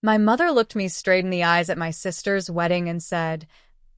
My mother looked me straight in the eyes at my sister's wedding and said,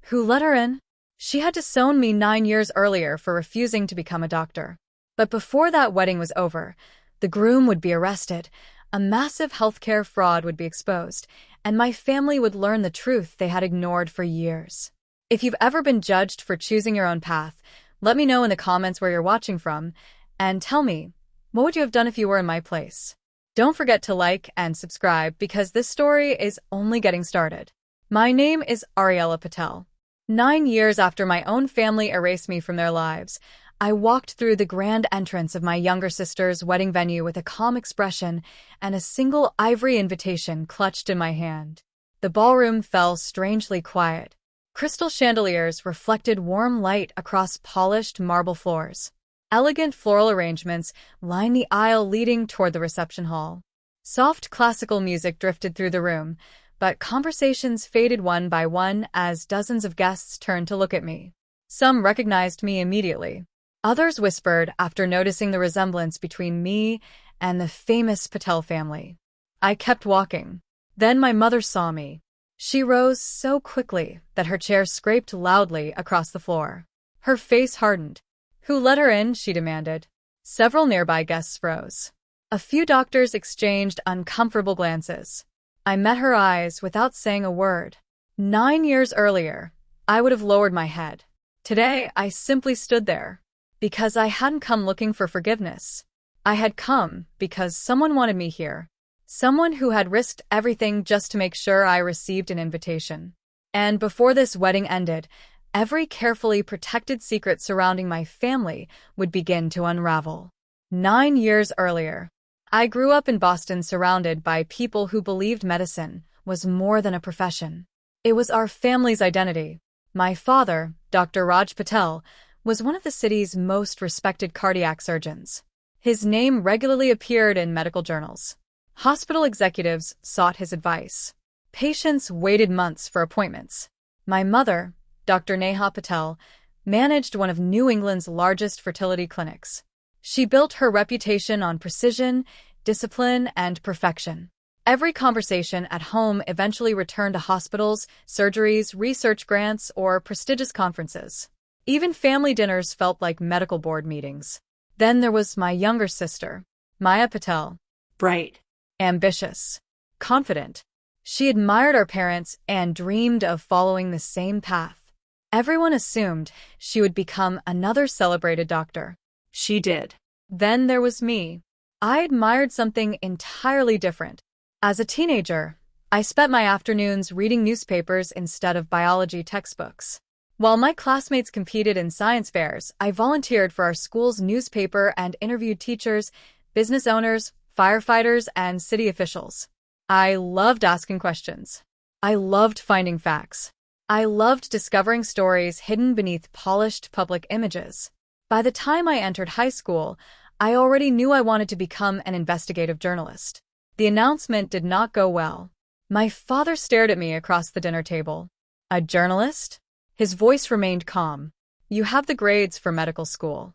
"Who let her in?" She had disowned me 9 years earlier for refusing to become a doctor. But before that wedding was over, the groom would be arrested, a massive healthcare fraud would be exposed, and my family would learn the truth they had ignored for years. If you've ever been judged for choosing your own path, let me know in the comments where you're watching from, and tell me, what would you have done if you were in my place? Don't forget to like and subscribe because this story is only getting started. My name is Ariella Patel. 9 years after my own family erased me from their lives, I walked through the grand entrance of my younger sister's wedding venue with a calm expression and a single ivory invitation clutched in my hand. The ballroom felt strangely quiet. Crystal chandeliers reflected warm light across polished marble floors. Elegant floral arrangements lined the aisle leading toward the reception hall. Soft classical music drifted through the room, but conversations faded one by one as dozens of guests turned to look at me. Some recognized me immediately. Others whispered after noticing the resemblance between me and the famous Patel family. I kept walking. Then my mother saw me. She rose so quickly that her chair scraped loudly across the floor. Her face hardened. "Who let her in?" she demanded. Several nearby guests froze. A few doctors exchanged uncomfortable glances. I met her eyes without saying a word. 9 years earlier, I would have lowered my head. Today, I simply stood there. Because I hadn't come looking for forgiveness. I had come because someone wanted me here. Someone who had risked everything just to make sure I received an invitation. And before this wedding ended, every carefully protected secret surrounding my family would begin to unravel. 9 years earlier, I grew up in Boston surrounded by people who believed medicine was more than a profession. It was our family's identity. My father, Dr. Raj Patel, was one of the city's most respected cardiac surgeons. His name regularly appeared in medical journals. Hospital executives sought his advice. Patients waited months for appointments. My mother, Dr. Neha Patel, managed one of New England's largest fertility clinics. She built her reputation on precision, discipline, and perfection. Every conversation at home eventually returned to hospitals, surgeries, research grants, or prestigious conferences. Even family dinners felt like medical board meetings. Then there was my younger sister, Maya Patel. Bright, ambitious, confident. She admired our parents and dreamed of following the same path. Everyone assumed she would become another celebrated doctor. She did. Then there was me. I admired something entirely different. As a teenager, I spent my afternoons reading newspapers instead of biology textbooks. While my classmates competed in science fairs, I volunteered for our school's newspaper and interviewed teachers, business owners, firefighters, and city officials. I loved asking questions. I loved finding facts. I loved discovering stories hidden beneath polished public images. By the time I entered high school, I already knew I wanted to become an investigative journalist. The announcement did not go well. My father stared at me across the dinner table. "A journalist?" His voice remained calm. "You have the grades for medical school."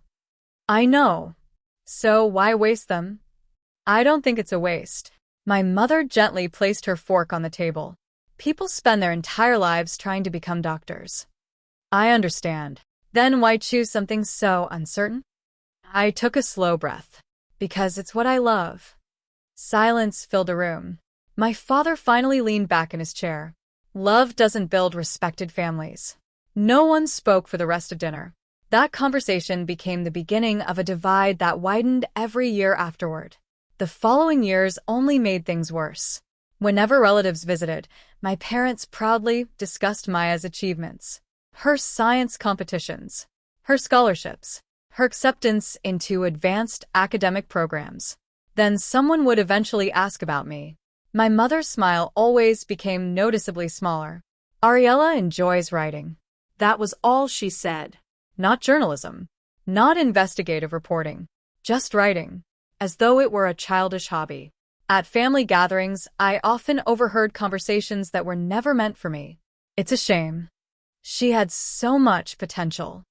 "I know. So why waste them?" "I don't think it's a waste." My mother gently placed her fork on the table. "People spend their entire lives trying to become doctors." "I understand. Then why choose something so uncertain?" I took a slow breath. "Because it's what I love." Silence filled the room. My father finally leaned back in his chair. "Love doesn't build respected families." No one spoke for the rest of dinner. That conversation became the beginning of a divide that widened every year afterward. The following years only made things worse. Whenever relatives visited, my parents proudly discussed Maya's achievements. Her science competitions, her scholarships, her acceptance into advanced academic programs. Then someone would eventually ask about me. My mother's smile always became noticeably smaller. "Ariella enjoys writing." That was all she said. Not journalism, not investigative reporting, just writing, as though it were a childish hobby. At family gatherings, I often overheard conversations that were never meant for me. "It's a shame. She had so much potential.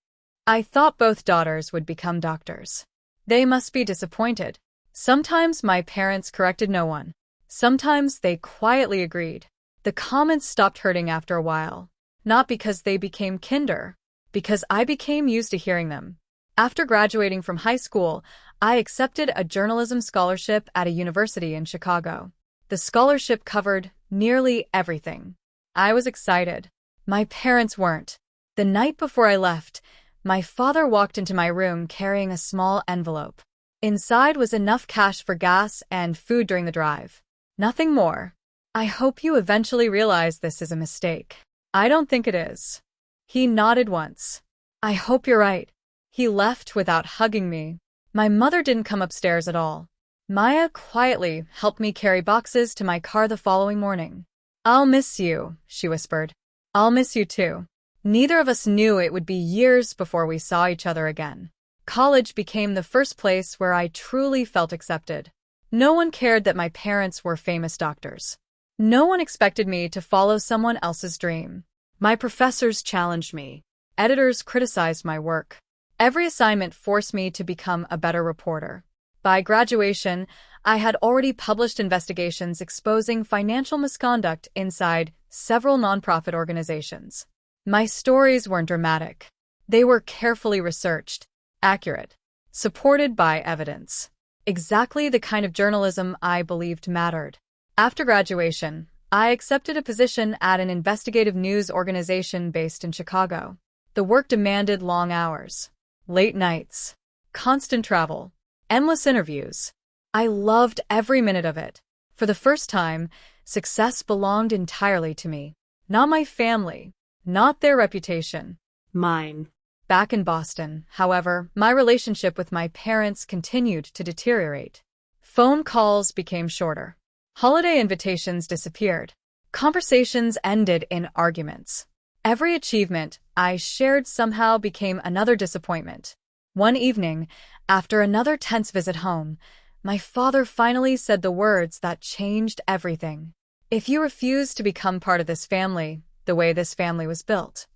I thought both daughters would become doctors. They must be disappointed." Sometimes my parents corrected no one. Sometimes they quietly agreed. The comments stopped hurting after a while. Not because they became kinder, because I became used to hearing them. After graduating from high school, I accepted a journalism scholarship at a university in Chicago. The scholarship covered nearly everything. I was excited. My parents weren't. The night before I left, my father walked into my room carrying a small envelope. Inside was enough cash for gas and food during the drive. Nothing more. I hope you eventually realize this is a mistake. I don't think it is. He nodded once. I hope you're right. He left without hugging me. My mother didn't come upstairs at all. Maya quietly helped me carry boxes to my car the following morning. I'll miss you, she whispered. I'll miss you too. Neither of us knew it would be years before we saw each other again. College became the first place where I truly felt accepted. No one cared that my parents were famous doctors. No one expected me to follow someone else's dream. My professors challenged me. Editors criticized my work. Every assignment forced me to become a better reporter. By graduation, I had already published investigations exposing financial misconduct inside several nonprofit organizations. My stories weren't dramatic. They were carefully researched, accurate, supported by evidence. Exactly the kind of journalism I believed mattered. After graduation, I accepted a position at an investigative news organization based in Chicago. The work demanded long hours, late nights, constant travel, endless interviews. I loved every minute of it. For the first time, success belonged entirely to me. Not my family, not their reputation. Mine. Back in Boston, however, my relationship with my parents continued to deteriorate. Phone calls became shorter. Holiday invitations disappeared. Conversations ended in arguments. Every achievement I shared somehow became another disappointment. One evening, after another tense visit home, my father finally said the words that changed everything. If you refuse to become part of this family, the way this family was built.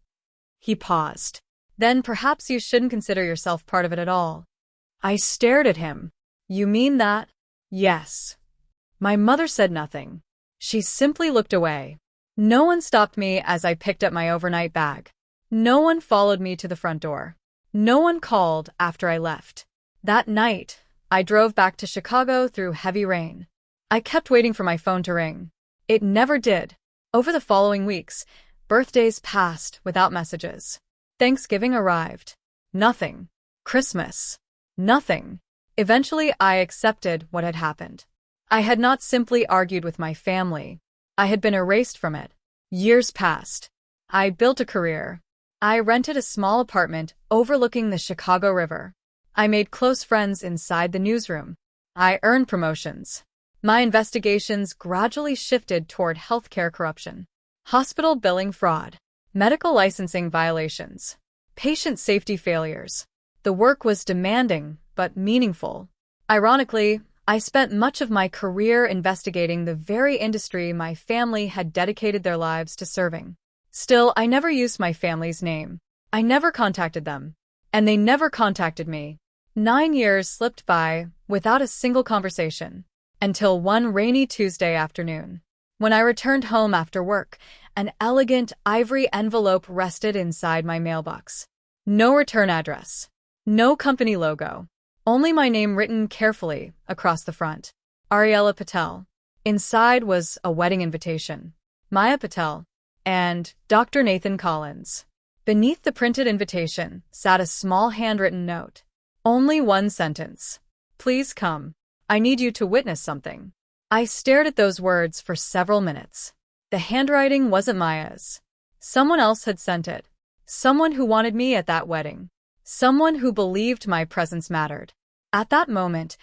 He paused. Then perhaps you shouldn't consider yourself part of it at all. I stared at him. You mean that? Yes. My mother said nothing. She simply looked away. No one stopped me as I picked up my overnight bag. No one followed me to the front door. No one called after I left. That night, I drove back to Chicago through heavy rain. I kept waiting for my phone to ring. It never did. Over the following weeks, birthdays passed without messages. Thanksgiving arrived. Nothing. Christmas. Nothing. Eventually, I accepted what had happened. I had not simply argued with my family. I had been erased from it. Years passed. I built a career. I rented a small apartment overlooking the Chicago River. I made close friends inside the newsroom. I earned promotions. My investigations gradually shifted toward healthcare corruption, hospital billing fraud, medical licensing violations, patient safety failures. The work was demanding, but meaningful. Ironically, I spent much of my career investigating the very industry my family had dedicated their lives to serving. Still, I never used my family's name. I never contacted them. And they never contacted me. 9 years slipped by without a single conversation. Until one rainy Tuesday afternoon. When I returned home after work, an elegant ivory envelope rested inside my mailbox. No return address. No company logo. Only my name written carefully across the front. Ariella Patel. Inside was a wedding invitation. Maya Patel. And Dr. Nathan Collins. Beneath the printed invitation sat a small handwritten note. Only one sentence. Please come. I need you to witness something. I stared at those words for several minutes. The handwriting wasn't Maya's. Someone else had sent it. Someone who wanted me at that wedding. Someone who believed my presence mattered. At that moment,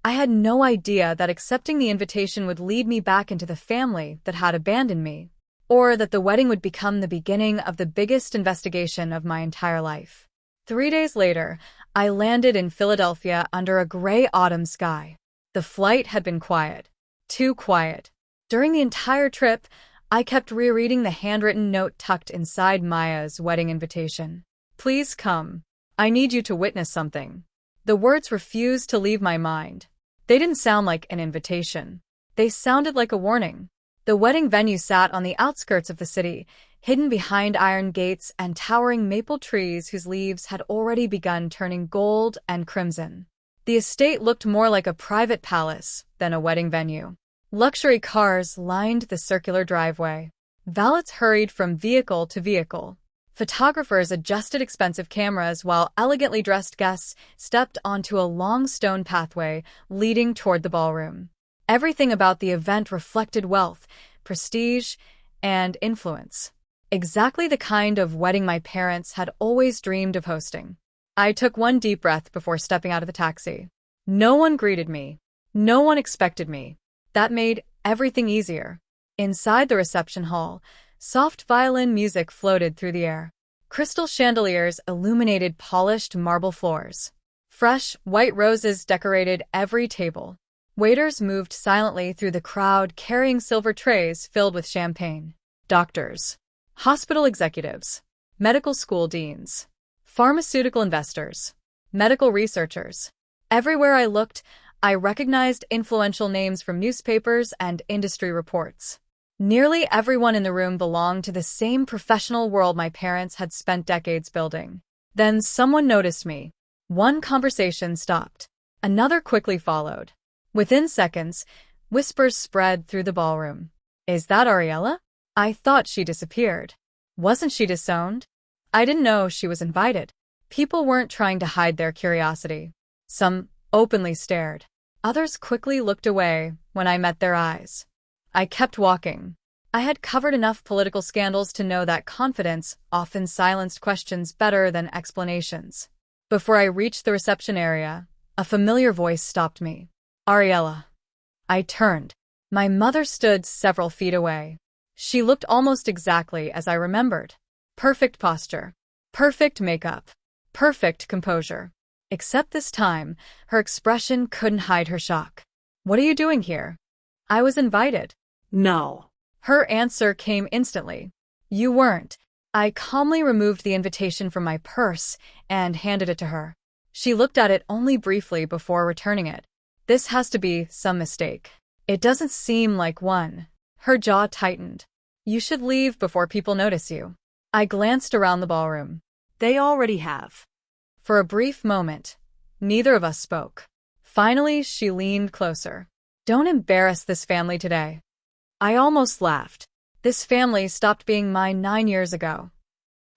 I had no idea that accepting the invitation would lead me back into the family that had abandoned me, or that the wedding would become the beginning of the biggest investigation of my entire life. 3 days later, I landed in Philadelphia under a gray autumn sky. The flight had been quiet. Too quiet. During the entire trip, I kept rereading the handwritten note tucked inside Maya's wedding invitation. Please come. I need you to witness something. The words refused to leave my mind. They didn't sound like an invitation. They sounded like a warning. The wedding venue sat on the outskirts of the city, hidden behind iron gates and towering maple trees whose leaves had already begun turning gold and crimson. The estate looked more like a private palace than a wedding venue. Luxury cars lined the circular driveway. Valets hurried from vehicle to vehicle. Photographers adjusted expensive cameras while elegantly dressed guests stepped onto a long stone pathway leading toward the ballroom. Everything about the event reflected wealth, prestige, and influence. Exactly the kind of wedding my parents had always dreamed of hosting. I took one deep breath before stepping out of the taxi. No one greeted me. No one expected me. That made everything easier. Inside the reception hall, soft violin music floated through the air. Crystal chandeliers illuminated polished marble floors. Fresh, white roses decorated every table. Waiters moved silently through the crowd carrying silver trays filled with champagne. Doctors, hospital executives, medical school deans, pharmaceutical investors, medical researchers. Everywhere I looked, I recognized influential names from newspapers and industry reports. Nearly everyone in the room belonged to the same professional world my parents had spent decades building. Then someone noticed me. One conversation stopped. Another quickly followed. Within seconds, whispers spread through the ballroom. Is that Ariella? I thought she disappeared. Wasn't she disowned? I didn't know she was invited. People weren't trying to hide their curiosity. Some openly stared. Others quickly looked away when I met their eyes. I kept walking. I had covered enough political scandals to know that confidence often silenced questions better than explanations. Before I reached the reception area, a familiar voice stopped me. Ariella. I turned. My mother stood several feet away. She looked almost exactly as I remembered. Perfect posture. Perfect makeup. Perfect composure. Except this time, her expression couldn't hide her shock. What are you doing here? I was invited. No. Her answer came instantly. You weren't. I calmly removed the invitation from my purse and handed it to her. She looked at it only briefly before returning it. This has to be some mistake. It doesn't seem like one. Her jaw tightened. You should leave before people notice you. I glanced around the ballroom. They already have. For a brief moment, neither of us spoke. Finally, she leaned closer. Don't embarrass this family today. I almost laughed. This family stopped being mine 9 years ago.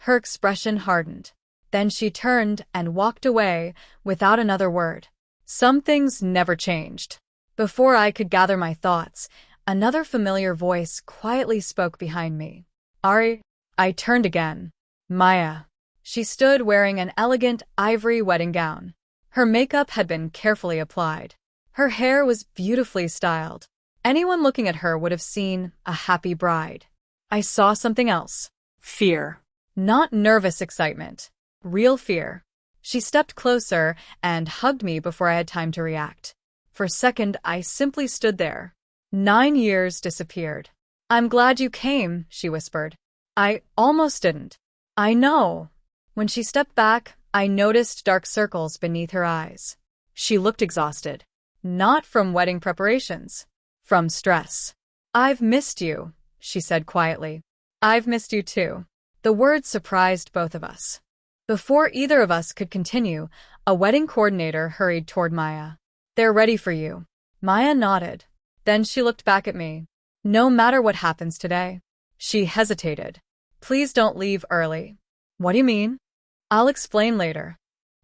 Her expression hardened. Then she turned and walked away without another word. Some things never changed. Before I could gather my thoughts, another familiar voice quietly spoke behind me. Ari. I turned again. Maya. She stood wearing an elegant ivory wedding gown. Her makeup had been carefully applied. Her hair was beautifully styled. Anyone looking at her would have seen a happy bride. I saw something else. Fear. Not nervous excitement. Real fear. She stepped closer and hugged me before I had time to react. For a second, I simply stood there. 9 years disappeared. I'm glad you came, she whispered. I almost didn't. I know. When she stepped back, I noticed dark circles beneath her eyes. She looked exhausted. Not from wedding preparations. From stress. I've missed you, she said quietly. I've missed you too. The words surprised both of us. Before either of us could continue, a wedding coordinator hurried toward Maya. They're ready for you. Maya nodded. Then she looked back at me. No matter what happens today. She hesitated. Please don't leave early. What do you mean? I'll explain later.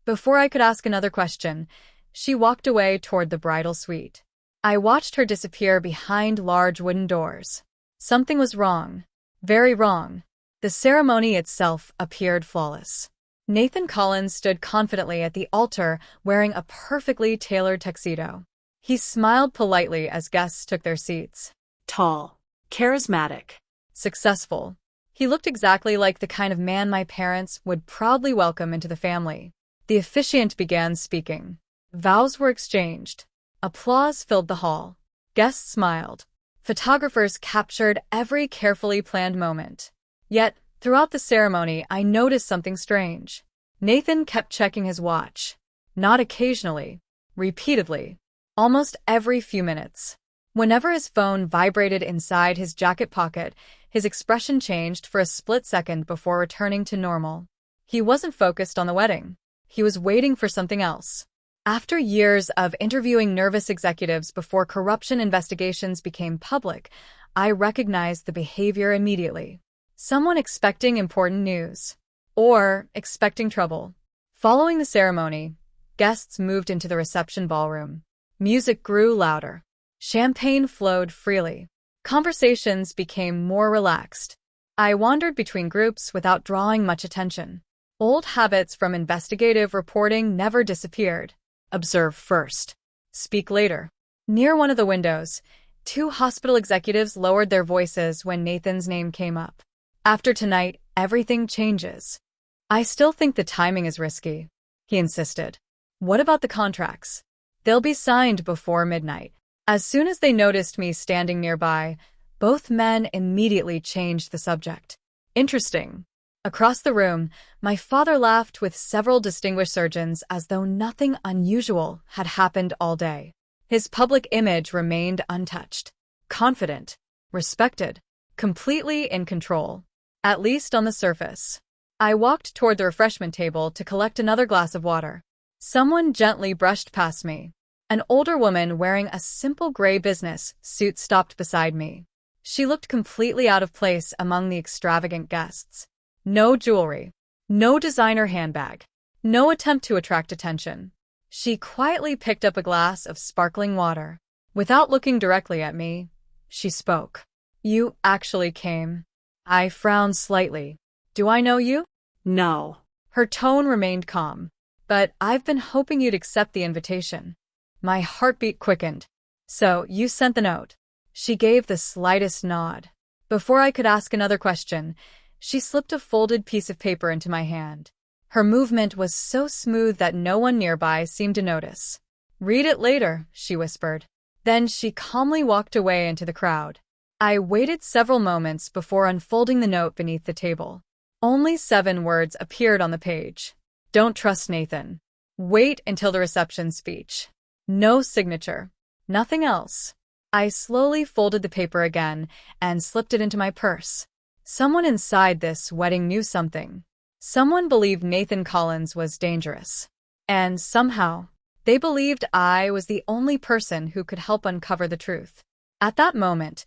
Before I could ask another question, she walked away toward the bridal suite. I watched her disappear behind large wooden doors. Something was wrong. Very wrong. The ceremony itself appeared flawless. Nathan Collins stood confidently at the altar wearing a perfectly tailored tuxedo. He smiled politely as guests took their seats. Tall. Charismatic. Successful. He looked exactly like the kind of man my parents would proudly welcome into the family. The officiant began speaking. Vows were exchanged. Applause filled the hall. Guests smiled. Photographers captured every carefully planned moment. Yet, throughout the ceremony, I noticed something strange. Nathan kept checking his watch. Not occasionally. Repeatedly. Almost every few minutes. Whenever his phone vibrated inside his jacket pocket, his expression changed for a split second before returning to normal. He wasn't focused on the wedding. He was waiting for something else. After years of interviewing nervous executives before corruption investigations became public, I recognized the behavior immediately. Someone expecting important news. Or expecting trouble. Following the ceremony, guests moved into the reception ballroom. Music grew louder. Champagne flowed freely. Conversations became more relaxed. I wandered between groups without drawing much attention. Old habits from investigative reporting never disappeared. Observe first. Speak later. Near one of the windows, two hospital executives lowered their voices when Nathan's name came up. After tonight, everything changes. I still think the timing is risky, he insisted. What about the contracts? They'll be signed before midnight. As soon as they noticed me standing nearby, both men immediately changed the subject. Interesting. Across the room, my father laughed with several distinguished surgeons as though nothing unusual had happened all day. His public image remained untouched. Confident, respected, completely in control. At least on the surface. I walked toward the refreshment table to collect another glass of water. Someone gently brushed past me. An older woman wearing a simple gray business suit stopped beside me. She looked completely out of place among the extravagant guests. No jewelry. No designer handbag. No attempt to attract attention. She quietly picked up a glass of sparkling water. Without looking directly at me, she spoke. You actually came. I frowned slightly. Do I know you? No. Her tone remained calm. But I've been hoping you'd accept the invitation. My heartbeat quickened. So, you sent the note. She gave the slightest nod. Before I could ask another question, she slipped a folded piece of paper into my hand. Her movement was so smooth that no one nearby seemed to notice. Read it later, she whispered. Then she calmly walked away into the crowd. I waited several moments before unfolding the note beneath the table. Only 7 words appeared on the page. Don't trust Nathan. Wait until the reception speech. No signature. Nothing else. I slowly folded the paper again and slipped it into my purse. Someone inside this wedding knew something. Someone believed Nathan Collins was dangerous. And somehow, they believed I was the only person who could help uncover the truth. At that moment,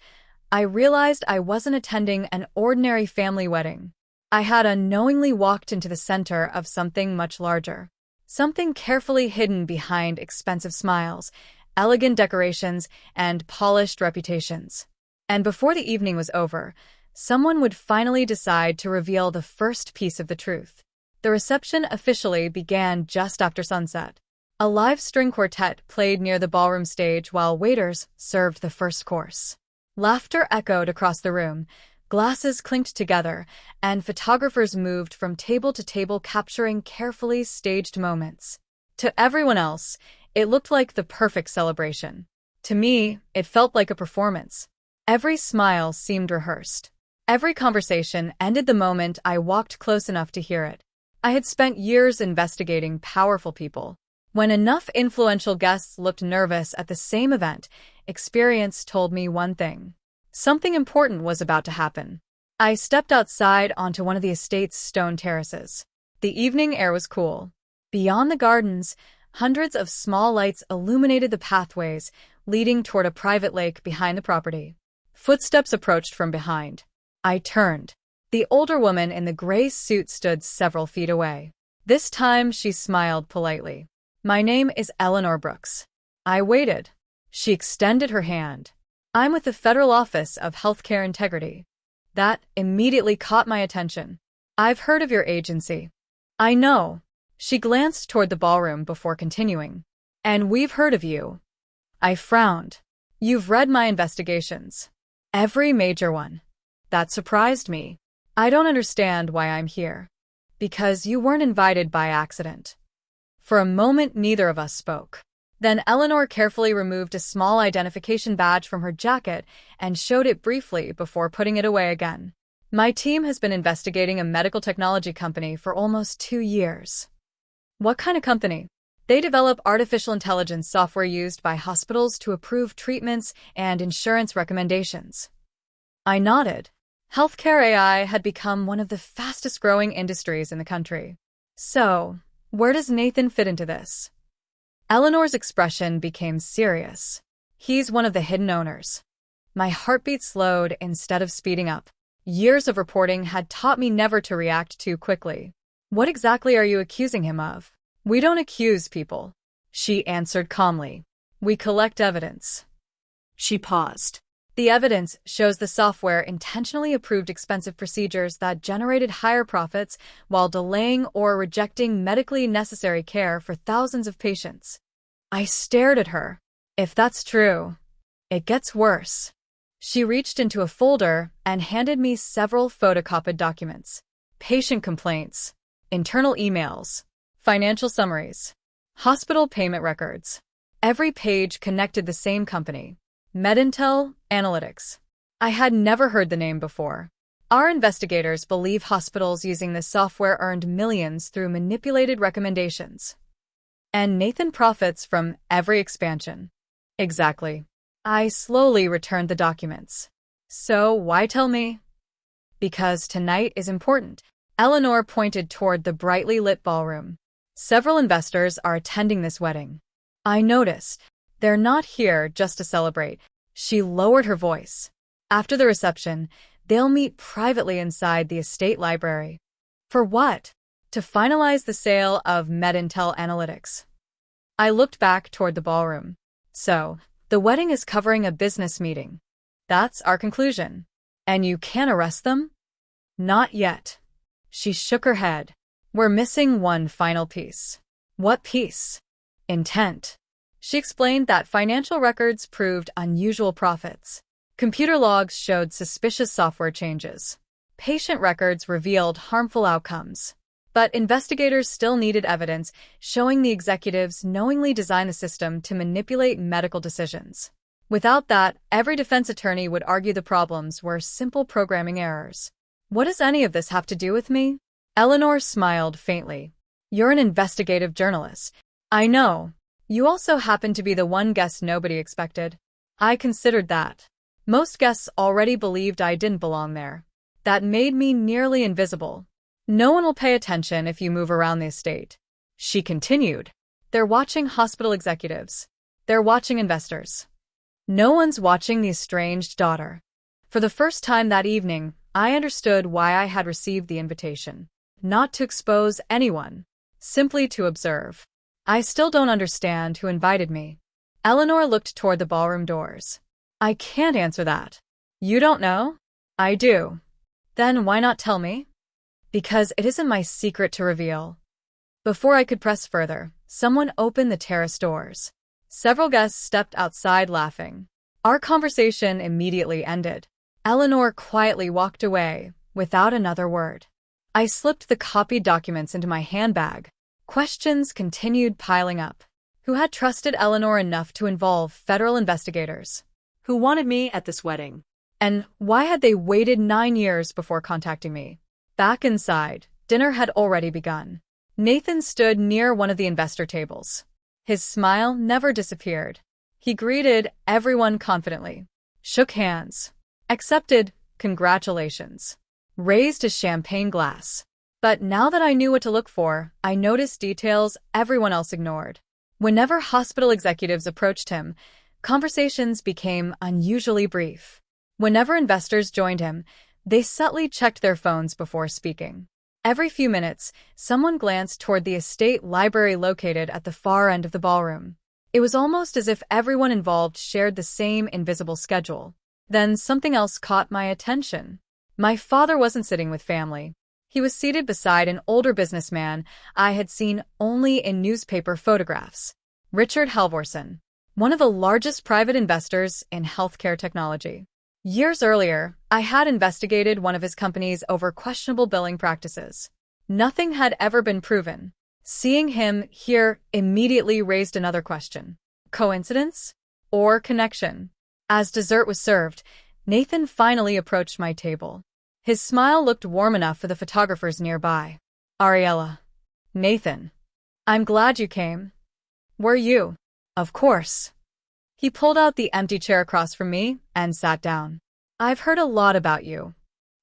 I realized I wasn't attending an ordinary family wedding. I had unknowingly walked into the center of something much larger. Something carefully hidden behind expensive smiles, elegant decorations, and polished reputations. And before the evening was over, someone would finally decide to reveal the first piece of the truth. The reception officially began just after sunset. A live string quartet played near the ballroom stage while waiters served the first course. Laughter echoed across the room, glasses clinked together, and photographers moved from table to table capturing carefully staged moments. To everyone else, it looked like the perfect celebration. To me, it felt like a performance. Every smile seemed rehearsed. Every conversation ended the moment I walked close enough to hear it. I had spent years investigating powerful people. When enough influential guests looked nervous at the same event, experience told me one thing. Something important was about to happen. I stepped outside onto one of the estate's stone terraces. The evening air was cool. Beyond the gardens, hundreds of small lights illuminated the pathways leading toward a private lake behind the property. Footsteps approached from behind. I turned. The older woman in the gray suit stood several feet away. This time she smiled politely. My name is Eleanor Brooks. I waited. She extended her hand. I'm with the Federal Office of Healthcare Integrity. That immediately caught my attention. I've heard of your agency. I know. She glanced toward the ballroom before continuing. And we've heard of you. I frowned. You've read my investigations. Every major one. That surprised me. I don't understand why I'm here. Because you weren't invited by accident. For a moment, neither of us spoke. Then Eleanor carefully removed a small identification badge from her jacket and showed it briefly before putting it away again. My team has been investigating a medical technology company for almost 2 years. What kind of company? They develop artificial intelligence software used by hospitals to approve treatments and insurance recommendations. I nodded. Healthcare AI had become one of the fastest-growing industries in the country. So, where does Nathan fit into this? Eleanor's expression became serious. He's one of the hidden owners. My heartbeat slowed instead of speeding up. Years of reporting had taught me never to react too quickly. What exactly are you accusing him of? We don't accuse people, she answered calmly. We collect evidence. She paused. The evidence shows the software intentionally approved expensive procedures that generated higher profits while delaying or rejecting medically necessary care for thousands of patients. I stared at her. If that's true, it gets worse. She reached into a folder and handed me several photocopied documents. Patient complaints, internal emails, financial summaries, hospital payment records. Every page connected the same company, MedIntel Analytics. I had never heard the name before. Our investigators believe hospitals using this software earned millions through manipulated recommendations. And Nathan profits from every expansion. Exactly. I slowly returned the documents. So why tell me? Because tonight is important. Eleanor pointed toward the brightly lit ballroom. Several investors are attending this wedding. I noticed. They're not here just to celebrate. She lowered her voice. After the reception, they'll meet privately inside the estate library. For what? To finalize the sale of MedIntel Analytics. I looked back toward the ballroom. So, the wedding is covering a business meeting. That's our conclusion. And you can't arrest them? Not yet. She shook her head. We're missing one final piece. What piece? Intent. She explained that financial records proved unusual profits. Computer logs showed suspicious software changes. Patient records revealed harmful outcomes. But investigators still needed evidence showing the executives knowingly designed the system to manipulate medical decisions. Without that, every defense attorney would argue the problems were simple programming errors. What does any of this have to do with me? Eleanor smiled faintly. You're an investigative journalist. I know. You also happen to be the one guest nobody expected. I considered that. Most guests already believed I didn't belong there. That made me nearly invisible. No one will pay attention if you move around the estate. She continued. They're watching hospital executives. They're watching investors. No one's watching the estranged daughter. For the first time that evening, I understood why I had received the invitation. Not to expose anyone. Simply to observe. I still don't understand who invited me. Eleanor looked toward the ballroom doors. I can't answer that. You don't know? I do. Then why not tell me? Because it isn't my secret to reveal. Before I could press further, someone opened the terrace doors. Several guests stepped outside laughing. Our conversation immediately ended. Eleanor quietly walked away, without another word. I slipped the copied documents into my handbag. Questions continued piling up. Who had trusted Eleanor enough to involve federal investigators? Who wanted me at this wedding? And why had they waited 9 years before contacting me? Back inside, dinner had already begun. Nathan stood near one of the investor tables. His smile never disappeared. He greeted everyone confidently, shook hands, accepted congratulations, raised his champagne glass. But now that I knew what to look for, I noticed details everyone else ignored. Whenever hospital executives approached him, conversations became unusually brief. Whenever investors joined him, they subtly checked their phones before speaking. Every few minutes, someone glanced toward the estate library located at the far end of the ballroom. It was almost as if everyone involved shared the same invisible schedule. Then something else caught my attention. My father wasn't sitting with family. He was seated beside an older businessman I had seen only in newspaper photographs. Richard Halvorson, one of the largest private investors in healthcare technology. Years earlier, I had investigated one of his companies over questionable billing practices. Nothing had ever been proven. Seeing him here immediately raised another question. Coincidence? Or connection? As dessert was served, Nathan finally approached my table. His smile looked warm enough for the photographers nearby. Ariella. Nathan. I'm glad you came. Were you? Of course. He pulled out the empty chair across from me and sat down. I've heard a lot about you.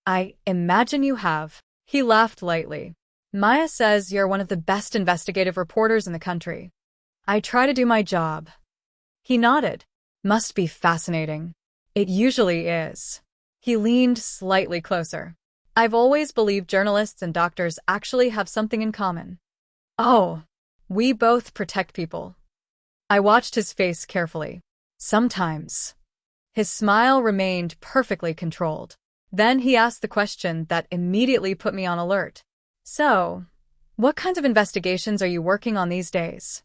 I imagine you have. He laughed lightly. Maya says you're one of the best investigative reporters in the country. I try to do my job. He nodded. Must be fascinating. It usually is. He leaned slightly closer. I've always believed journalists and doctors actually have something in common. Oh, we both protect people. I watched his face carefully. Sometimes. His smile remained perfectly controlled. Then he asked the question that immediately put me on alert. So, what kinds of investigations are you working on these days?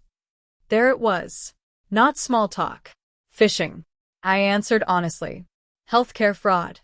There it was. Not small talk. Phishing. I answered honestly. Healthcare fraud.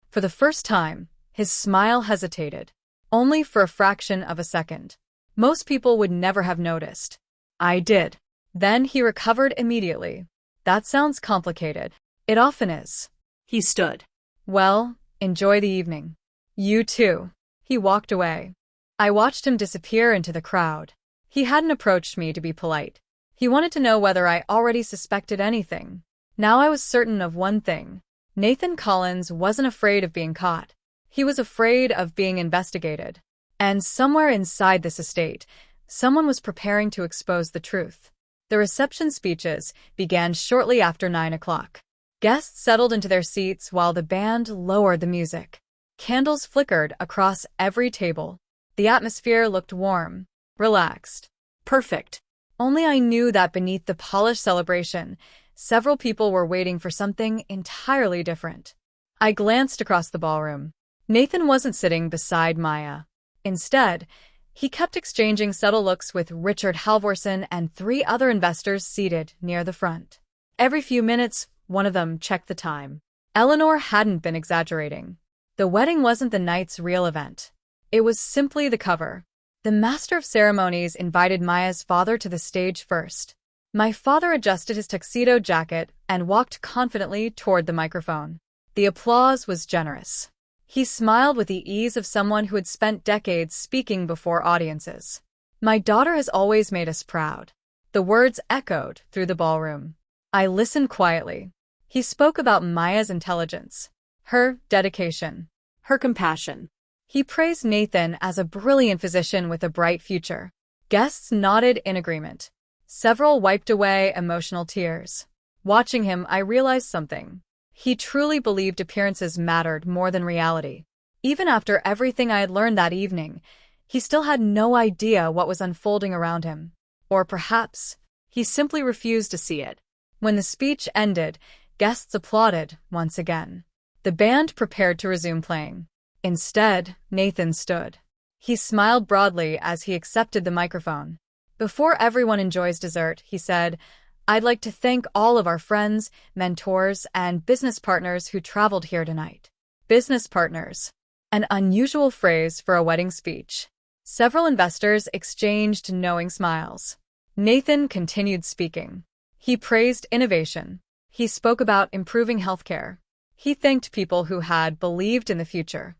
For the first time, his smile hesitated. Only for a fraction of a second. Most people would never have noticed. I did. Then he recovered immediately. That sounds complicated. It often is. He stood. Well, enjoy the evening. You too. He walked away. I watched him disappear into the crowd. He hadn't approached me to be polite. He wanted to know whether I already suspected anything. Now I was certain of one thing. Nathan Collins wasn't afraid of being caught. He was afraid of being investigated. And somewhere inside this estate, someone was preparing to expose the truth. The reception speeches began shortly after 9 o'clock. Guests settled into their seats while the band lowered the music. Candles flickered across every table. The atmosphere looked warm, relaxed, perfect. Only I knew that beneath the polished celebration, several people were waiting for something entirely different. I glanced across the ballroom. Nathan wasn't sitting beside Maya. Instead, he kept exchanging subtle looks with Richard Halvorson and 3 other investors seated near the front. Every few minutes, one of them checked the time. Eleanor hadn't been exaggerating. The wedding wasn't the night's real event. It was simply the cover. The master of ceremonies invited Maya's father to the stage first. My father adjusted his tuxedo jacket and walked confidently toward the microphone. The applause was generous. He smiled with the ease of someone who had spent decades speaking before audiences. My daughter has always made us proud. The words echoed through the ballroom. I listened quietly. He spoke about Maya's intelligence, her dedication, Her compassion. He praised Nathan as a brilliant physician with a bright future. Guests nodded in agreement. Several wiped away emotional tears. Watching him, I realized something. He truly believed appearances mattered more than reality. Even after everything I had learned that evening, he still had no idea what was unfolding around him. Or perhaps, he simply refused to see it. When the speech ended, guests applauded once again. The band prepared to resume playing. Instead, Nathan stood. He smiled broadly as he accepted the microphone. Before everyone enjoys dessert, he said, I'd like to thank all of our friends, mentors, and business partners who traveled here tonight. Business partners. An unusual phrase for a wedding speech. Several investors exchanged knowing smiles. Nathan continued speaking. He praised innovation. He spoke about improving healthcare. He thanked people who had believed in the future.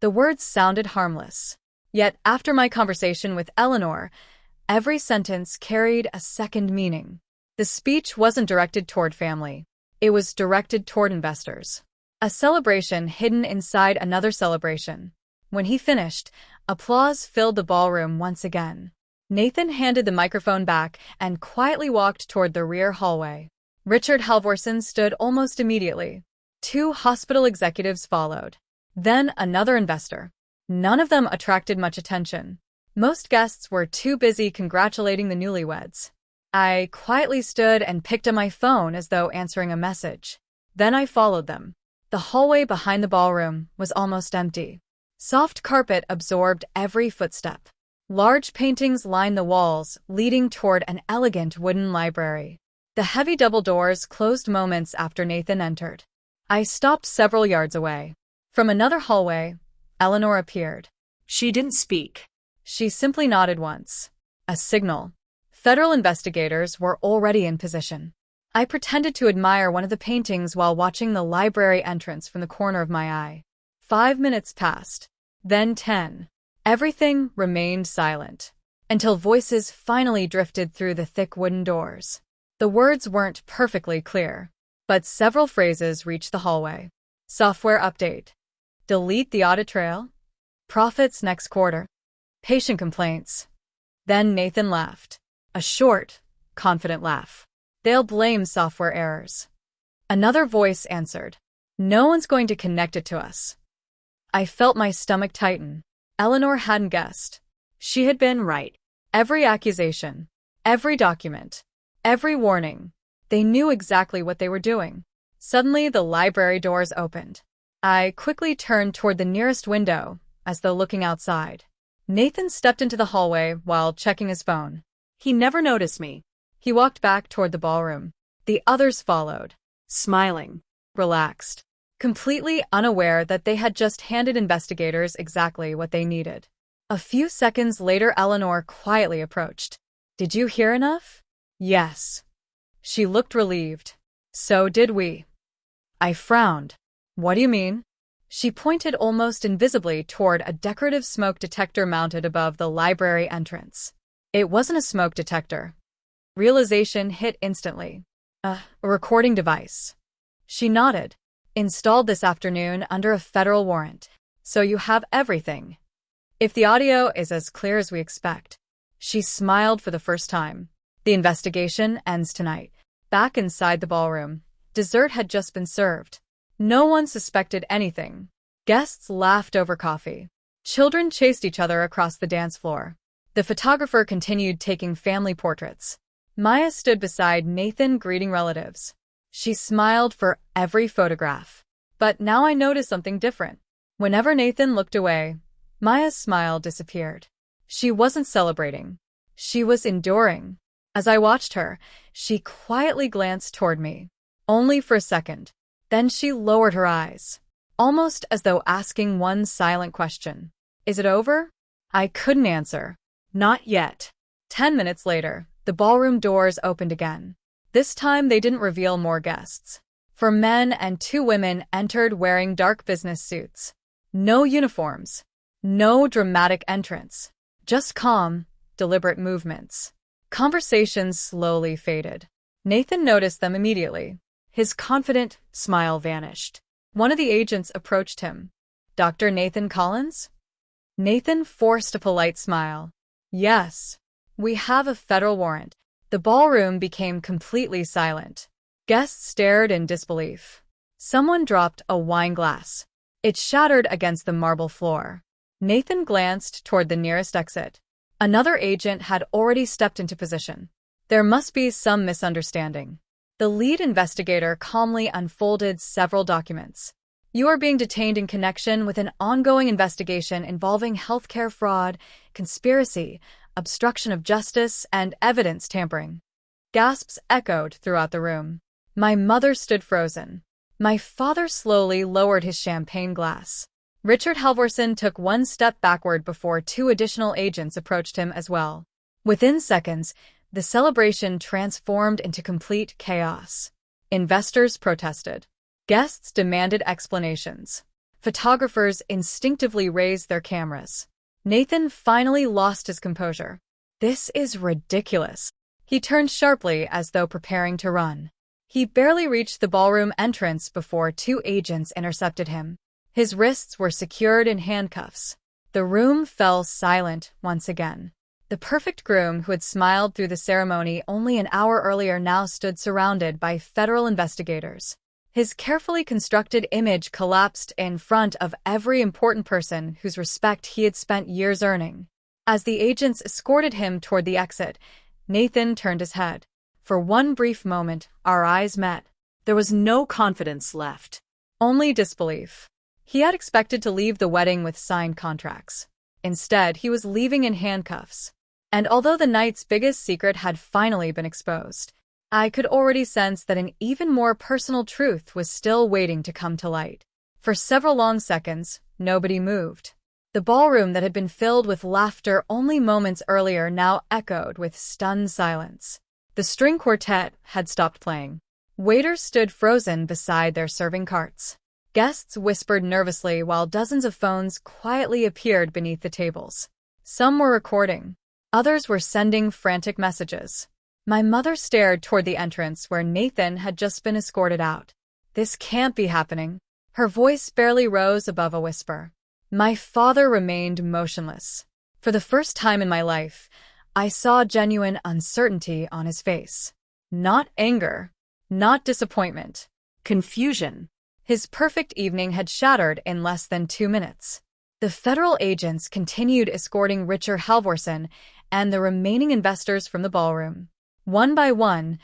The words sounded harmless. Yet after my conversation with Eleanor, every sentence carried a second meaning. The speech wasn't directed toward family. It was directed toward investors. A celebration hidden inside another celebration. When he finished, applause filled the ballroom once again. Nathan handed the microphone back and quietly walked toward the rear hallway. Richard Halvorson stood almost immediately. 2 hospital executives followed. Then another investor. None of them attracted much attention. Most guests were too busy congratulating the newlyweds. I quietly stood and picked up my phone as though answering a message. Then I followed them. The hallway behind the ballroom was almost empty. Soft carpet absorbed every footstep. Large paintings lined the walls, leading toward an elegant wooden library. The heavy double doors closed moments after Nathan entered. I stopped several yards away. From another hallway, Eleanor appeared. She didn't speak. She simply nodded once. A signal. Federal investigators were already in position. I pretended to admire one of the paintings while watching the library entrance from the corner of my eye. 5 minutes passed. Then 10. Everything remained silent. until voices finally drifted through the thick wooden doors. The words weren't perfectly clear, but several phrases reached the hallway. Software update. Delete the audit trail. Profits next quarter. Patient complaints. Then Nathan laughed. A short, confident laugh. They'll blame software errors. Another voice answered. No one's going to connect it to us. I felt my stomach tighten. Eleanor hadn't guessed. She had been right. Every accusation, every document, every warning. They knew exactly what they were doing. Suddenly, the library doors opened. I quickly turned toward the nearest window, as though looking outside. Nathan stepped into the hallway while checking his phone. He never noticed me. He walked back toward the ballroom. The others followed, Smiling. relaxed, completely unaware that they had just handed investigators exactly what they needed. A few seconds later, Eleanor quietly approached. Did you hear enough? Yes. She looked relieved. So did we. I frowned. What do you mean? She pointed almost invisibly toward a decorative smoke detector mounted above the library entrance. It wasn't a smoke detector. Realization hit instantly. A recording device. She nodded. Installed this afternoon under a federal warrant. So you have everything. If the audio is as clear as we expect. She smiled for the first time. The investigation ends tonight. Back inside the ballroom, dessert had just been served. No one suspected anything. Guests laughed over coffee. Children chased each other across the dance floor. The photographer continued taking family portraits. Maya stood beside Nathan greeting relatives. She smiled for every photograph. But now I noticed something different. Whenever Nathan looked away, Maya's smile disappeared. She wasn't celebrating. She was enduring. As I watched her, she quietly glanced toward me. Only for a second. Then she lowered her eyes, almost as though asking one silent question. Is it over? I couldn't answer. Not yet. 10 minutes later, the ballroom doors opened again. This time they didn't reveal more guests. 4 men and 2 women entered wearing dark business suits. No uniforms. No dramatic entrance. Just calm, deliberate movements. Conversations slowly faded. Nathan noticed them immediately. His confident smile vanished. One of the agents approached him. Dr. Nathan Collins? Nathan forced a polite smile. Yes. We have a federal warrant. The ballroom became completely silent. Guests stared in disbelief. Someone dropped a wine glass. It shattered against the marble floor. Nathan glanced toward the nearest exit. Another agent had already stepped into position. There must be some misunderstanding. The lead investigator calmly unfolded several documents. You are being detained in connection with an ongoing investigation involving healthcare fraud, conspiracy, obstruction of justice, and evidence tampering. Gasps echoed throughout the room. My mother stood frozen. My father slowly lowered his champagne glass. Richard Halvorson took one step backward before 2 additional agents approached him as well. Within seconds, the celebration transformed into complete chaos. Investors protested. Guests demanded explanations. Photographers instinctively raised their cameras. Nathan finally lost his composure. This is ridiculous. He turned sharply as though preparing to run. He barely reached the ballroom entrance before 2 agents intercepted him. His wrists were secured in handcuffs. The room fell silent once again. The perfect groom who had smiled through the ceremony only an hour earlier now stood surrounded by federal investigators. His carefully constructed image collapsed in front of every important person whose respect he had spent years earning. As the agents escorted him toward the exit, Nathan turned his head. For one brief moment, our eyes met. There was no confidence left. Only disbelief. He had expected to leave the wedding with signed contracts. Instead, he was leaving in handcuffs. And although the night's biggest secret had finally been exposed, I could already sense that an even more personal truth was still waiting to come to light. For several long seconds, nobody moved. The ballroom that had been filled with laughter only moments earlier now echoed with stunned silence. The string quartet had stopped playing. Waiters stood frozen beside their serving carts. Guests whispered nervously while dozens of phones quietly appeared beneath the tables. Some were recording. Others were sending frantic messages. My mother stared toward the entrance where Nathan had just been escorted out. This can't be happening. Her voice barely rose above a whisper. My father remained motionless. For the first time in my life, I saw genuine uncertainty on his face. Not anger, not disappointment. Confusion. His perfect evening had shattered in less than 2 minutes. The federal agents continued escorting Richard Halvorsen and the remaining investors from the ballroom. One by one,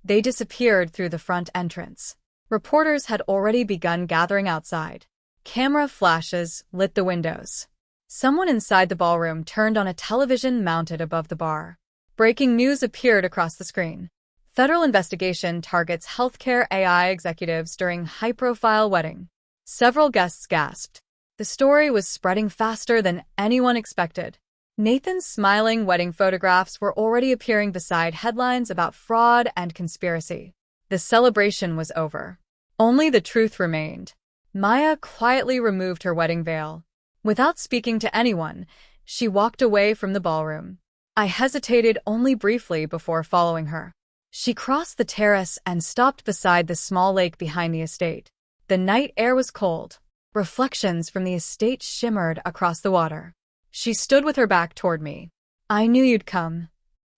they disappeared through the front entrance. Reporters had already begun gathering outside. Camera flashes lit the windows. Someone inside the ballroom turned on a television mounted above the bar. Breaking news appeared across the screen. Federal investigation targets healthcare AI executives during high-profile wedding. Several guests gasped. The story was spreading faster than anyone expected. Nathan's smiling wedding photographs were already appearing beside headlines about fraud and conspiracy. The celebration was over. Only the truth remained. Maya quietly removed her wedding veil. Without speaking to anyone, she walked away from the ballroom. I hesitated only briefly before following her. She crossed the terrace and stopped beside the small lake behind the estate. The night air was cold. Reflections from the estate shimmered across the water. She stood with her back toward me. I knew you'd come.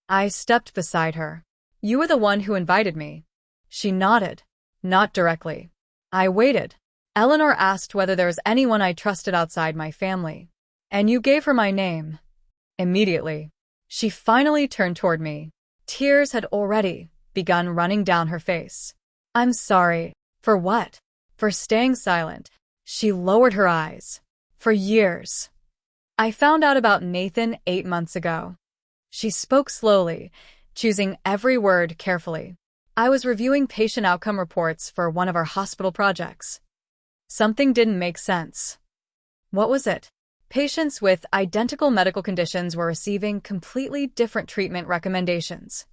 I stepped beside her. You were the one who invited me. She nodded. Not directly. I waited. Eleanor asked whether there was anyone I trusted outside my family. And you gave her my name. Immediately. She finally turned toward me. Tears had already begun running down her face. I'm sorry. For what? For staying silent. She lowered her eyes. For years. I found out about Nathan 8 months ago. She spoke slowly, choosing every word carefully. I was reviewing patient outcome reports for one of our hospital projects. Something didn't make sense. What was it? Patients with identical medical conditions were receiving completely different treatment recommendations.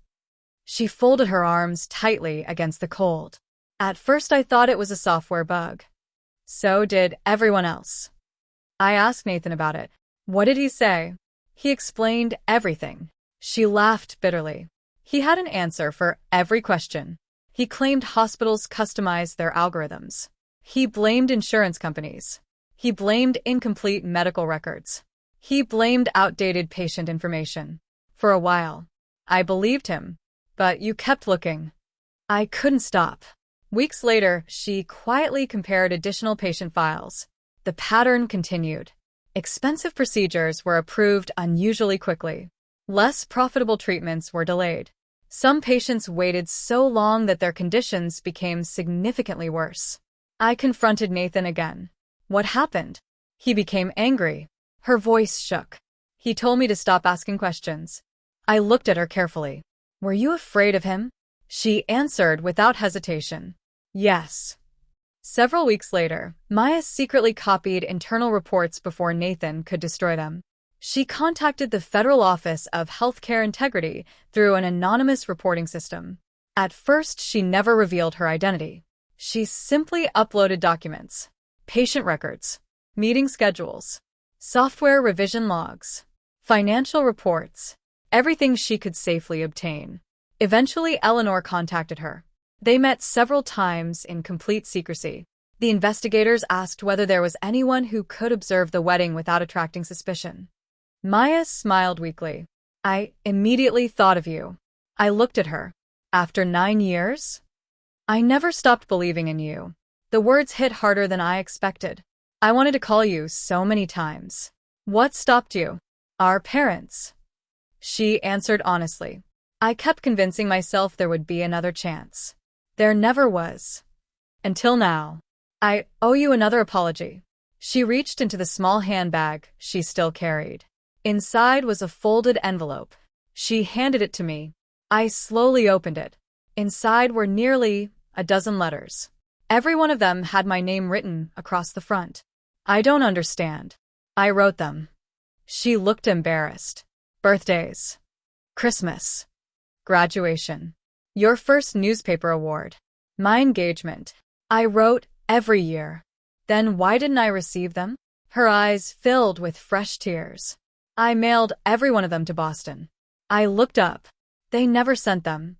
She folded her arms tightly against the cold. At first I thought it was a software bug. So did everyone else. I asked Nathan about it. What did he say? He explained everything. She laughed bitterly. He had an answer for every question. He claimed hospitals customized their algorithms. He blamed insurance companies. He blamed incomplete medical records. He blamed outdated patient information. For a while, I believed him. But you kept looking. I couldn't stop. Weeks later, she quietly compared additional patient files. The pattern continued. Expensive procedures were approved unusually quickly. Less profitable treatments were delayed. Some patients waited so long that their conditions became significantly worse. I confronted Nathan again. What happened? He became angry. Her voice shook. He told me to stop asking questions. I looked at her carefully. Were you afraid of him? She answered without hesitation. Yes. Several weeks later, Maya secretly copied internal reports before Nathan could destroy them. She contacted the Federal Office of Healthcare Integrity through an anonymous reporting system. At first, she never revealed her identity. She simply uploaded documents, patient records, meeting schedules, software revision logs, financial reports, everything she could safely obtain. Eventually, Eleanor contacted her. They met several times in complete secrecy. The investigators asked whether there was anyone who could observe the wedding without attracting suspicion. Maya smiled weakly. I immediately thought of you. I looked at her. After 9 years? I never stopped believing in you. The words hit harder than I expected. I wanted to call you so many times. What stopped you? Our parents. She answered honestly. I kept convincing myself there would be another chance. There never was. Until now. I owe you another apology. She reached into the small handbag she still carried. Inside was a folded envelope. She handed it to me. I slowly opened it. Inside were nearly a dozen letters. Every one of them had my name written across the front. I don't understand. I wrote them. She looked embarrassed. Birthdays. Christmas. Graduation. Your first newspaper award. My engagement. I wrote every year. Then why didn't I receive them? Her eyes filled with fresh tears. I mailed every one of them to Boston. I looked up. They never sent them.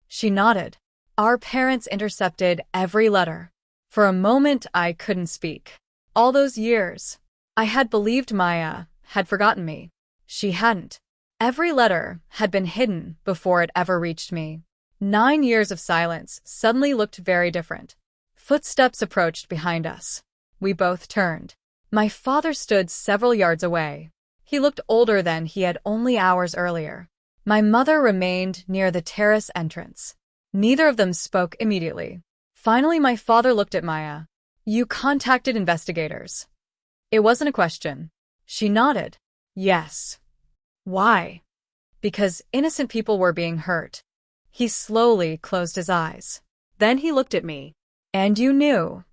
She nodded. Our parents intercepted every letter. For a moment, I couldn't speak. All those years, I had believed Maya had forgotten me. She hadn't. Every letter had been hidden before it ever reached me. 9 years of silence suddenly looked very different. Footsteps approached behind us. We both turned. My father stood several yards away. He looked older than he had only hours earlier. My mother remained near the terrace entrance. Neither of them spoke immediately. Finally, my father looked at Maya. You contacted investigators. It wasn't a question. She nodded. Yes. Why? Because innocent people were being hurt. He slowly closed his eyes. Then he looked at me. And you knew.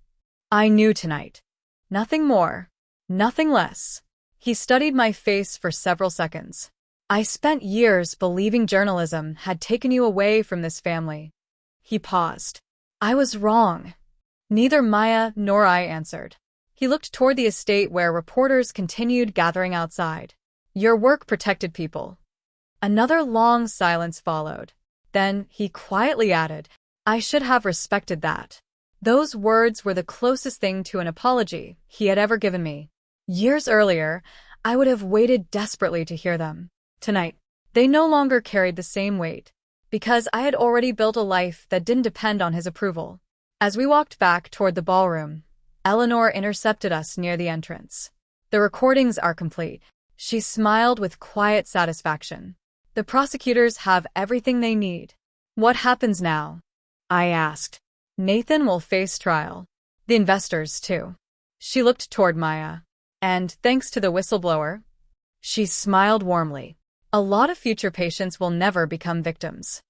I knew tonight. Nothing more. Nothing less. He studied my face for several seconds. I spent years believing journalism had taken you away from this family. He paused. I was wrong. Neither Maya nor I answered. He looked toward the estate where reporters continued gathering outside. Your work protected people. Another long silence followed. Then he quietly added, I should have respected that. Those words were the closest thing to an apology he had ever given me. Years earlier, I would have waited desperately to hear them. Tonight, they no longer carried the same weight, because I had already built a life that didn't depend on his approval. As we walked back toward the ballroom, Eleanor intercepted us near the entrance. The recordings are complete. She smiled with quiet satisfaction. The prosecutors have everything they need. What happens now? I asked. Nathan will face trial. The investors, too. She looked toward Maya. And thanks to the whistleblower? She smiled warmly. A lot of future patients will never become victims.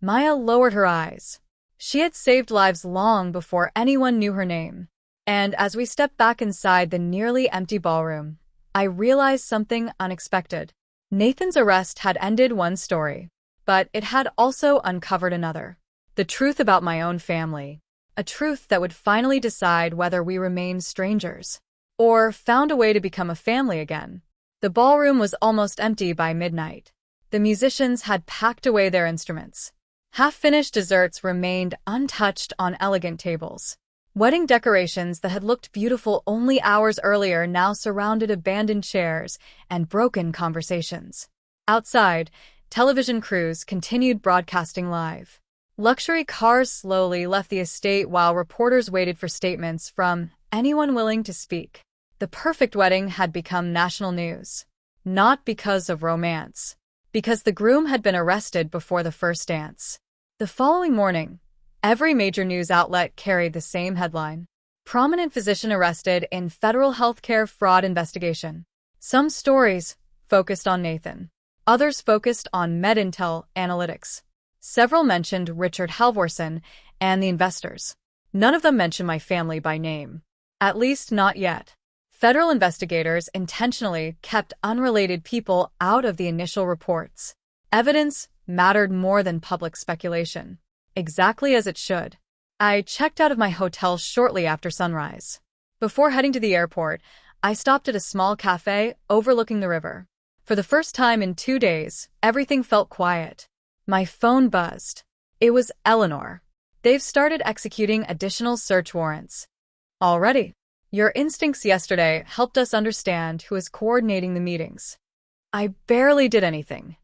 Maya lowered her eyes. She had saved lives long before anyone knew her name. And as we stepped back inside the nearly empty ballroom, I realized something unexpected. Nathan's arrest had ended one story, but it had also uncovered another. The truth about my own family. A truth that would finally decide whether we remained strangers or found a way to become a family again. The ballroom was almost empty by midnight. The musicians had packed away their instruments. Half-finished desserts remained untouched on elegant tables. Wedding decorations that had looked beautiful only hours earlier now surrounded abandoned chairs and broken conversations. Outside, television crews continued broadcasting live. Luxury cars slowly left the estate while reporters waited for statements from anyone willing to speak. The perfect wedding had become national news. Not because of romance. Because the groom had been arrested before the first dance. The following morning, every major news outlet carried the same headline. Prominent physician arrested in federal healthcare fraud investigation. Some stories focused on Nathan. Others focused on MedIntel analytics. Several mentioned Richard Halvorson and the investors. None of them mentioned my family by name. At least not yet. Federal investigators intentionally kept unrelated people out of the initial reports. Evidence mattered more than public speculation. Exactly as it should. I checked out of my hotel shortly after sunrise. Before heading to the airport, I stopped at a small cafe overlooking the river. For the first time in 2 days, everything felt quiet. My phone buzzed. It was Eleanor. They've started executing additional search warrants. Already. Your instincts yesterday helped us understand who is coordinating the meetings. I barely did anything.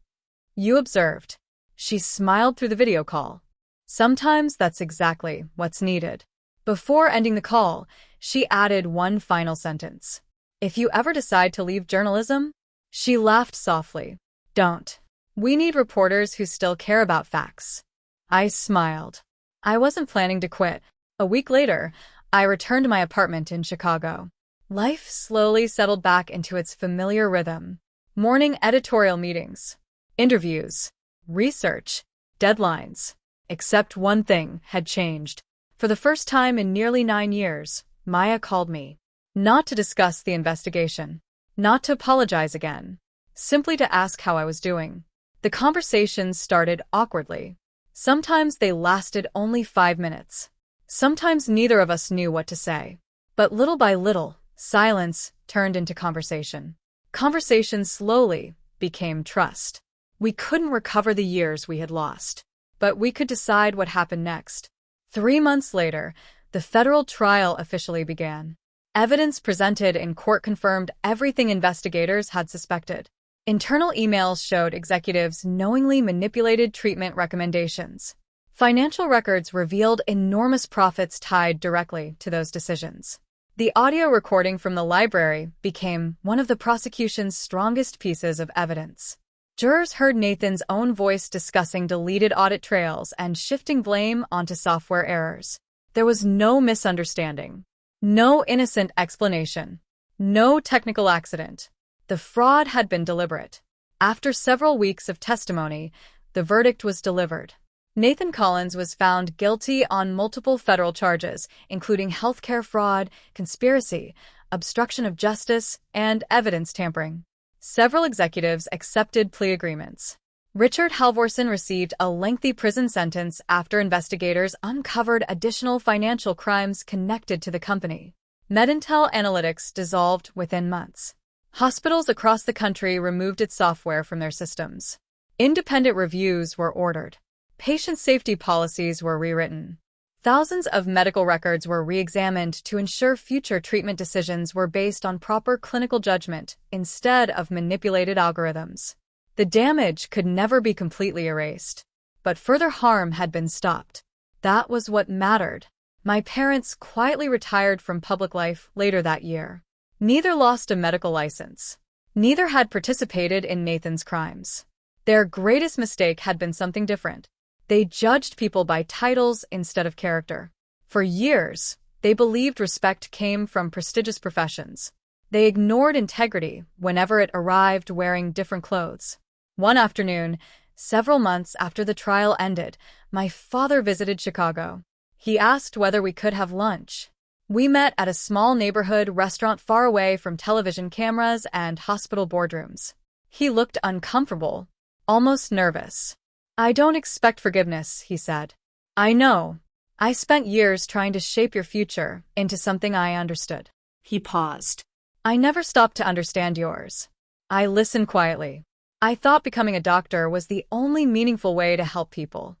You observed. She smiled through the video call. Sometimes that's exactly what's needed. Before ending the call, she added one final sentence. If you ever decide to leave journalism, she laughed softly. Don't. We need reporters who still care about facts. I smiled. I wasn't planning to quit. A week later, I returned to my apartment in Chicago. Life slowly settled back into its familiar rhythm. Morning editorial meetings, interviews, research, deadlines. Except one thing had changed. For the first time in nearly 9 years, Maya called me. Not to discuss the investigation. Not to apologize again. Simply to ask how I was doing. The conversations started awkwardly. Sometimes they lasted only 5 minutes. Sometimes neither of us knew what to say. But little by little, silence turned into conversation. Conversation slowly became trust. We couldn't recover the years we had lost, but we could decide what happened next. 3 months later, the federal trial officially began. Evidence presented in court confirmed everything investigators had suspected. Internal emails showed executives knowingly manipulated treatment recommendations. Financial records revealed enormous profits tied directly to those decisions. The audio recording from the library became one of the prosecution's strongest pieces of evidence. Jurors heard Nathan's own voice discussing deleted audit trails and shifting blame onto software errors. There was no misunderstanding, no innocent explanation, no technical accident. The fraud had been deliberate. After several weeks of testimony, the verdict was delivered. Nathan Collins was found guilty on multiple federal charges, including healthcare fraud, conspiracy, obstruction of justice, and evidence tampering. Several executives accepted plea agreements. Richard Halvorson received a lengthy prison sentence after investigators uncovered additional financial crimes connected to the company. Medintel Analytics dissolved within months. Hospitals across the country removed its software from their systems. Independent reviews were ordered. Patient safety policies were rewritten. Thousands of medical records were re-examined to ensure future treatment decisions were based on proper clinical judgment instead of manipulated algorithms. The damage could never be completely erased, but further harm had been stopped. That was what mattered. My parents quietly retired from public life later that year. Neither lost a medical license. Neither had participated in Nathan's crimes. Their greatest mistake had been something different. They judged people by titles instead of character. For years, they believed respect came from prestigious professions. They ignored integrity whenever it arrived wearing different clothes. One afternoon, several months after the trial ended, my father visited Chicago. He asked whether we could have lunch. We met at a small neighborhood restaurant far away from television cameras and hospital boardrooms. He looked uncomfortable, almost nervous. "I don't expect forgiveness," he said. "I know. I spent years trying to shape your future into something I understood." He paused. "I never stopped to understand yours." I listened quietly. I thought becoming a doctor was the only meaningful way to help people.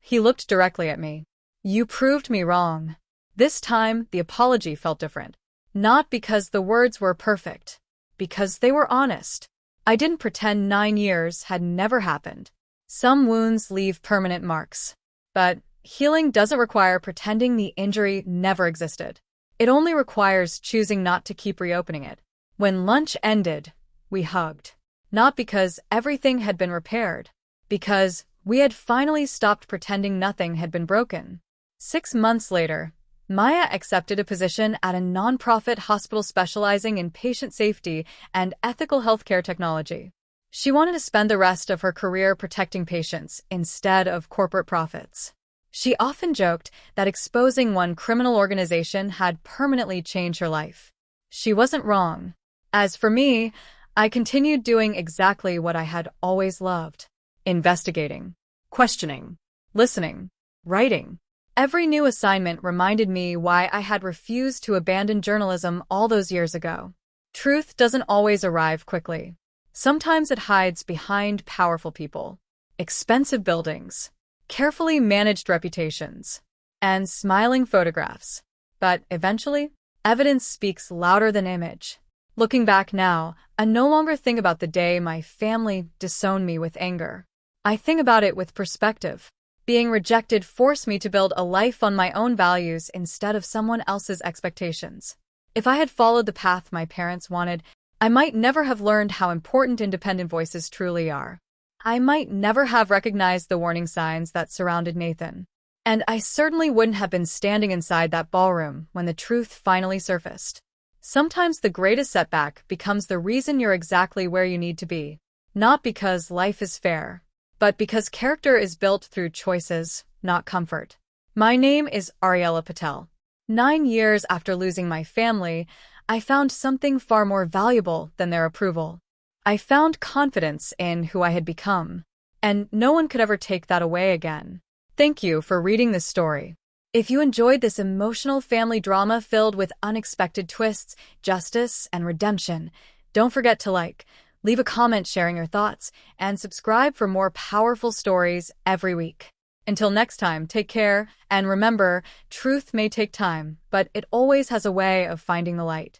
He looked directly at me. "You proved me wrong." This time, the apology felt different. Not because the words were perfect, because they were honest. I didn't pretend 9 years had never happened. Some wounds leave permanent marks. But healing doesn't require pretending the injury never existed. It only requires choosing not to keep reopening it. When lunch ended, we hugged. Not because everything had been repaired, because we had finally stopped pretending nothing had been broken. 6 months later, Maya accepted a position at a nonprofit hospital specializing in patient safety and ethical healthcare technology. She wanted to spend the rest of her career protecting patients instead of corporate profits. She often joked that exposing one criminal organization had permanently changed her life. She wasn't wrong. As for me, I continued doing exactly what I had always loved: investigating, questioning, listening, writing. Every new assignment reminded me why I had refused to abandon journalism all those years ago. Truth doesn't always arrive quickly. Sometimes it hides behind powerful people, expensive buildings, carefully managed reputations, and smiling photographs. But eventually, evidence speaks louder than image. Looking back now, I no longer think about the day my family disowned me with anger. I think about it with perspective. Being rejected forced me to build a life on my own values instead of someone else's expectations. If I had followed the path my parents wanted, I might never have learned how important independent voices truly are. I might never have recognized the warning signs that surrounded Nathan. And I certainly wouldn't have been standing inside that ballroom when the truth finally surfaced. Sometimes the greatest setback becomes the reason you're exactly where you need to be. Not because life is fair, but because character is built through choices, not comfort. My name is Ariella Patel. 9 years after losing my family, I found something far more valuable than their approval. I found confidence in who I had become, and no one could ever take that away again. Thank you for reading this story. If you enjoyed this emotional family drama filled with unexpected twists, justice, and redemption, Don't forget to leave a comment sharing your thoughts, and subscribe for more powerful stories every week. Until next time, take care, and remember, truth may take time, but it always has a way of finding the light.